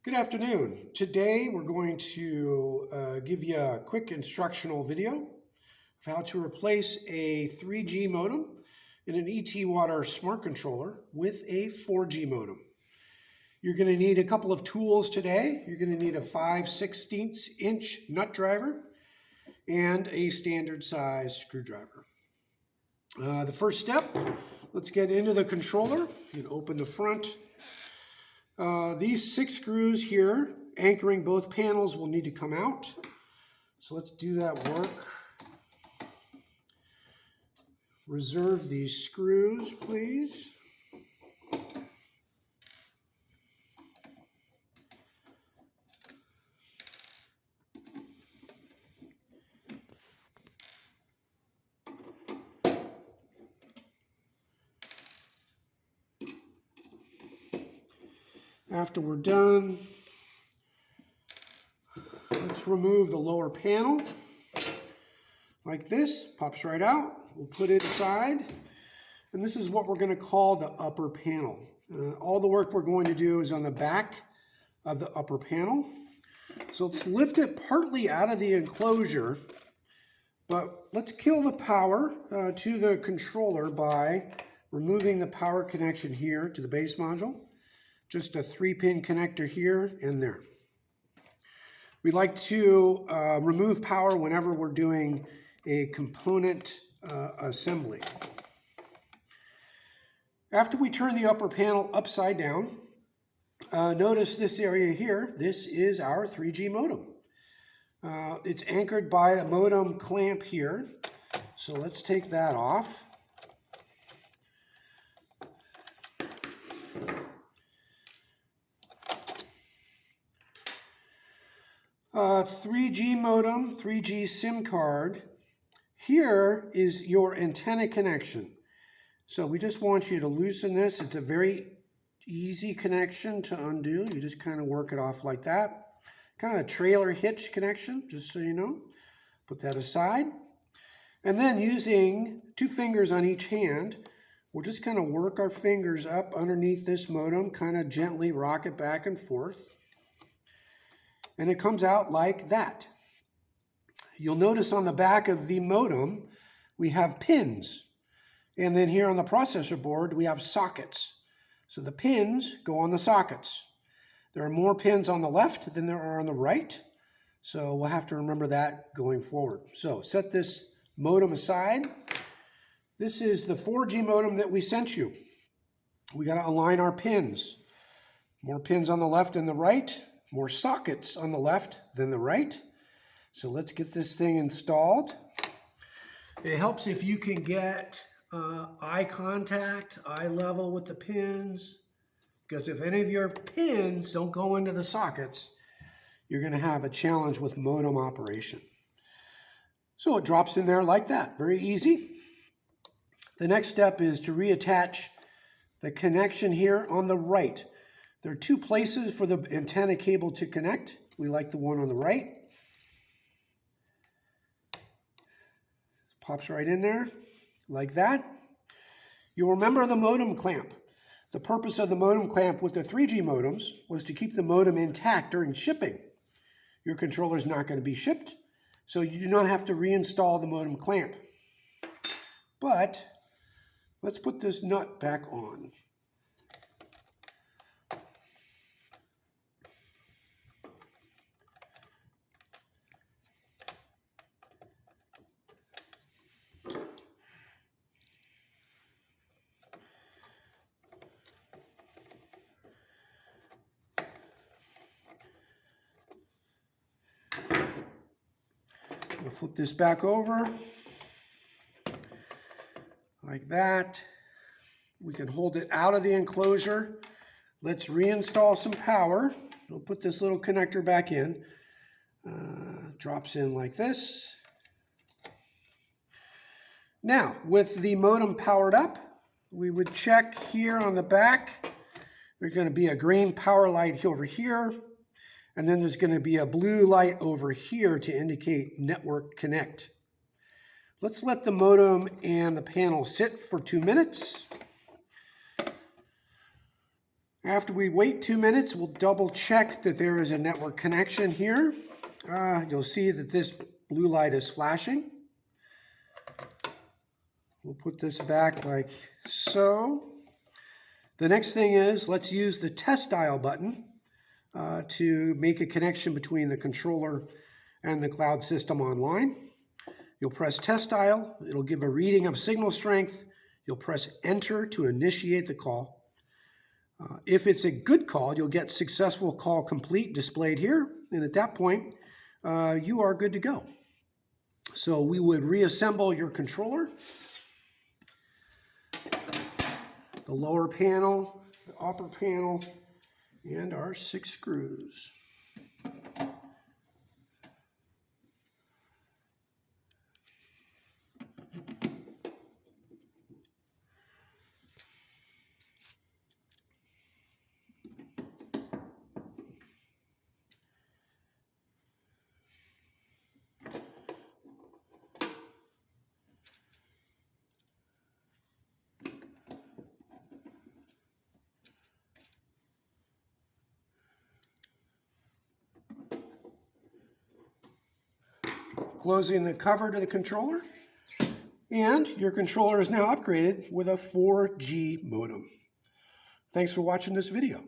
Good afternoon. Today we're going to give you a quick instructional video of how to replace a 3G modem in an ETwater smart controller with a 4G modem. You're going to need a couple of tools today. You're going to need a 5/16" nut driver and a standard size screwdriver. The first step, let's get into the controller. You can open the front. These 6 screws here anchoring both panels will need to come out. So let's do that work. Reserve these screws, please. After we're done, let's remove the lower panel like this. Pops right out. We'll put it aside. And this is what we're going to call the upper panel. All the work we're going to do is on the back of the upper panel. So let's lift it partly out of the enclosure, but let's kill the power to the controller by removing the power connection here to the base module. Just a 3-pin connector here and there. We like to remove power whenever we're doing a component assembly. After we turn the upper panel upside down, notice this area here. This is our 3G modem. It's anchored by a modem clamp here. So let's take that off. 3G modem, 3G SIM card. Here is your antenna connection. So we just want you to loosen this. It's a very easy connection to undo. You just kind of work it off like that. Kind of a trailer hitch connection, just so you know. Put that aside. And then using 2 fingers on each hand, we'll just kind of work our fingers up underneath this modem, kind of gently rock it back and forth. And it comes out like that. You'll notice on the back of the modem, we have pins. And then here on the processor board, we have sockets. So the pins go on the sockets. There are more pins on the left than there are on the right. So we'll have to remember that going forward. So set this modem aside. This is the 4G modem that we sent you. We got to align our pins. More pins on the left than the right. More sockets on the left than the right. So let's get this thing installed. It helps if you can get eye contact, eye level with the pins, because if any of your pins don't go into the sockets, you're going to have a challenge with modem operation. So it drops in there like that, very easy. The next step is to reattach the connection here on the right. There are 2 places for the antenna cable to connect. We like the one on the right. Pops right in there, like that. You'll remember the modem clamp. The purpose of the modem clamp with the 3G modems was to keep the modem intact during shipping. Your controller is not going to be shipped, so you do not have to reinstall the modem clamp. But let's put this nut back on. We'll flip this back over like that. We can hold it out of the enclosure. Let's reinstall some power. We'll put this little connector back in. Drops in like this. Now, with the modem powered up, we would check here on the back. There's going to be a green power light over here. And then there's going to be a blue light over here to indicate network connect. Let's let the modem and the panel sit for 2 minutes. After we wait 2 minutes, we'll double check that there is a network connection here. You'll see that this blue light is flashing. We'll put this back like so. The next thing is, let's use the test dial button to make a connection between the controller and the cloud system online. You'll press test dial. It'll give a reading of signal strength. You'll press enter to initiate the call. If it's a good call, you'll get successful call complete displayed here. And at that point, you are good to go. So we would reassemble your controller. The lower panel, the upper panel, and our 6 screws. Closing the cover to the controller, and your controller is now upgraded with a 4G modem. Thanks for watching this video.